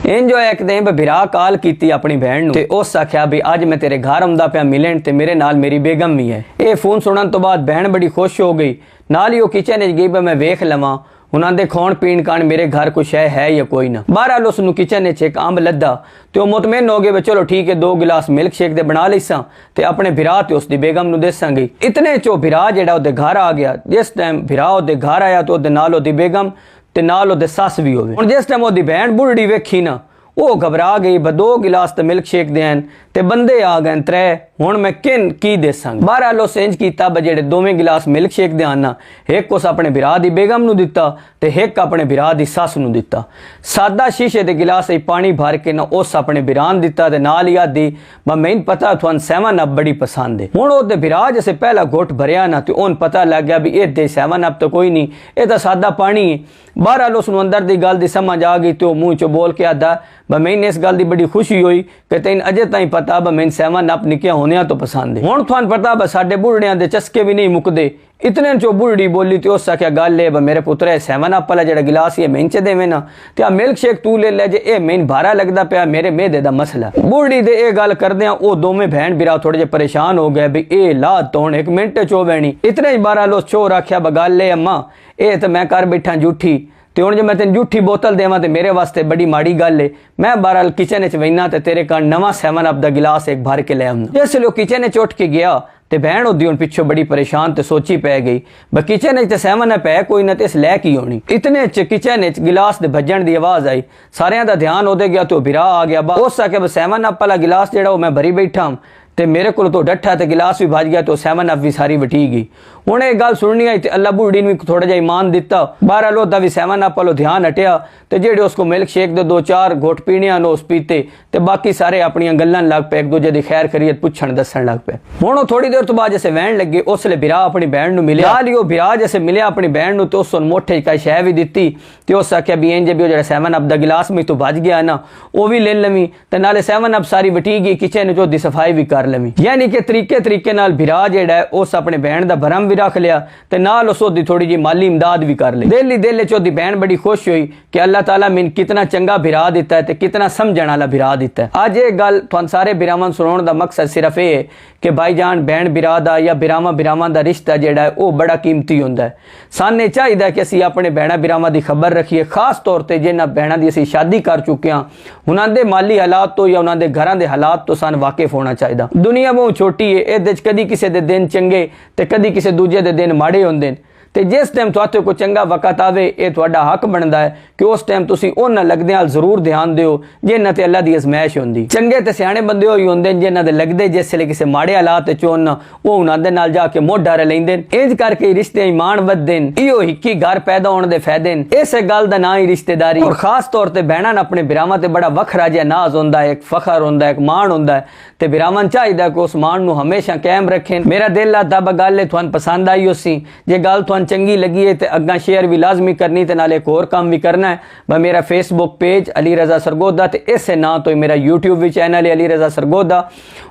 इंज होया एक दिन बिरा कॉल की अपनी बहन नूं ते उस आख्या भी अज मैं तेरे घर आउंदा पिया मिलन ते मेरे नाल मेरी बेगम भी है। ये फोन सुनने तो बाद बहन बड़ी खुश हो गई। नाल ही वो किचन च गई मैं वेख लवां उन्होंने खाण पीण कान मेरे घर कुछ है या कोई ना। बहरहाल उसनूं किचन च एक अंब लद्दा तो वो मुतमैन हो गए भी चलो ठीक है 2 गिलास मिल्क शेक दे बना लैसा ते अपने बिरा ते उसदी बेगम नूं देसांगी। इतने चो बिरा जेड़ा ओदे घर आ गया। जिस टाइम बिरा ओदे घर आया तो ओदे नाल ओदी बेगम ते नाल ओदे सस भी होवे। हुण जिस टाइम ओदी बहन बुढ़ड़ी वेखी ना वो घबरा गई। 2 गिलास तो मिल्क शेक देन ते बंदे आ गए 3। हुण मैं किन की देसांगी। बहरहाल उस इंज कीता जेड़े 2 गिलास मिल्क शेक दे आना एक उस अपने बिरा दी बेगम नूं दिता ते एक अपने बिरा दी सस नूं दिता। सादा शीशे दे गिलास पानी भर के ना उस अपने बिरा नूं दिता ते नाल ही आदी मैनूं पता तुहानूं 7 अप बड़ी पसंद है। हुण ओदे बिरा जैसे पहला घुट भरिया ना तो उन पता लग गया भी ये दे 7 अप तो कोई नहीं, ये तो सादा पानी है। बहरहाल उसनूं अंदर दी गल दी समझ आ गई तो मूँह चो बोल के आदा मैनूं इस गल दी बड़ी खुशी हुई कि तैन अजे ताईं पता मैनूं 7 अप निक्के होने तो पसंद है। हुण तुहानूं पता साडे बुढ़ड़ियां दे चस्के भी नहीं मुकदे। इतने चो बुढ़ड़ी बोली तो उस आख्या गल है मेरे पुत्रे 7 अप वाला जेड़ा गिलास है मैंने च देवे ना ते आ मिल्क शेक तू ले ले जे ये मैनूं भारा लगदा पिया मेरे मेदे दा मसला। बुढ़ड़ी दे ये गल करदे वो दोवें बहन बिरा थोड़े जे परेशान हो गए भी ये ला तो 1 मिनट चो बैणी। इतने बहरहाल उस चोर आख्या गल है अम्मा ये तो मैं कर बैठा जूठी ते हुण जे मैं तेन जूठी बोतल देवां ते मेरे वास्ते बड़ी माड़ी गल है। मैं बहरहाल किचन च वहीना ते तेरे कान नवा 7 अप दा गिलास एक भर के ले आऊँ। जिसले वो किचन च उठ के गया ते बहन ओदी हुण पिछों बड़ी परेशान ते सोची पै गई किचन च 7 अप है कोई ना ते इस लै की होनी। इतने च किचन च गिलास दे भजन दी आवाज़ आई। सारियां दा ध्यान ओदे गया तो बिरा आ गया। उस आके 7 अप वाला गिलास जेड़ा वो मैं भरी बैठा ते मेरे को तो डट्ठा ते गिलास भी भज गया तो 7 अप भी सारी वटी गई। हुण ये गल सुननी आई ते अल्लाह बुढ़ड़ी ने थोड़ा जिहा ईमान दिता। बहरहाल ओदा भी 7 अप वालों ध्यान हटिया ते जेड़े उसको मिल्क शेक दे 2-4 घुट पीने उस पीते ते बाकी सारे अपनियां गल्लां लग पे एक दूजे दी खैर खैरियत पुछण दस्सण लग पे। हुण थोड़ी देर तो बाद जैसे वहन लगे उसले बिरा अपनी बहन नूं मिलिया। नाल ही वो बिरा जैसे मिलिया अपनी बहन नूं तो उस मोठे का शै भी दित्ती ते उस आख्या भी इंज भी वो जेड़ा 7 अप दा गिलास में तो भज गया ना वो भी ले लवीं ते नाले 7 अप सारी वटी गई किचन च ओदी सफाई भी कर लवीं। यानी कि तरीके नाल बिरा जेड़ा है उस अपने बहन दा भरम भी रख लिया ते नाल उस ओदी थोड़ी जी माली इमदाद भी कर ली। दिल च ओदी बहन बड़ी खुश हुई कि अल्लाह ताला मैनूं कितना चंगा बिरा दिता है ते कितना समझण वाला बिरा दिता है। अज ये गल तुहानूं सारे बिरावां सुनाउण दा मकसद सिर्फ ये है कि भाईजान बहन बिरा दा या बिरावां दा रिश्ता जेड़ा है वो बड़ा कीमती हुंदा है। सानूं चाहिदा कि असीं अपने बहना बिरावां दी खबर रखीए, खास तौर ते जिन्हां बहना दी असीं शादी कर चुके हां उन्हां दे माली हालात तो या उन्हां दे घरां दे हालात तो सानूं वाकिफ होना चाहिदा। दुनिया बहुत छोटी है, इहदे च कदी किसी दे दिन चंगे ते कदी किसी दूजे दे दिन माड़े हुंदे ने ते जिस टाइम तुहाडे कोई चंगा वक्त आवे ये तुहाडा हक बनदा है कि उस टाइम तुसीं उन्हां लगदियां जरूर ध्यान दिओ जिन्हां ते अल्लाह दी अजमाइश हुंदी। चंगे ते सियाणे बंदे होई हुंदे ने जिन्हां दे लगदे जिसले किसी माड़े हालात च होण वो उन्हां दे नाल जाके मोढा रलैंदे ने। इंज करके रिश्ते ईमान वधदे ने। इहो हिक्की घर पैदा होण दे फायदे ने। इस गल दा नाम ही रिश्तेदारी। और खास तौर ते बहनां अपने बिरावां ते बड़ा वखरा जिहा नाज हुंदा है, एक फखर हुंदा है, एक मान हुंदा है ते बिरावां चाहिदा कि उस मान नूं हमेशा कायम रखें। मेरा दिल आदा गल है तुहानूं पसंद आई होसी। जे गल तुहानूं चंगी लगी है तो अग्गां शेयर भी लाजमी करनी ते नाले एक होर काम भी करना है। मेरा फेसबुक पेज अली रज़ा सरगोदा ते इस नां तो मेरा यूट्यूब भी चैनल है अली रज़ा सरगोदा,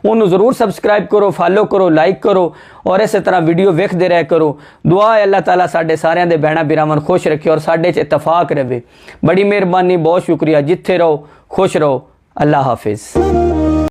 उन्होंने जरूर सबसक्राइब करो, फॉलो करो, लाइक करो और इस तरह वीडियो वेखते रह करो। दुआ है अल्लाह ताला साडे सारियां दे बहना बिरावां खुश रखे और साडे च इत्तफाक रहे। बड़ी मेहरबानी, बहुत शुक्रिया। जिथे रहो खुश रहो। अल्लाह हाफिज।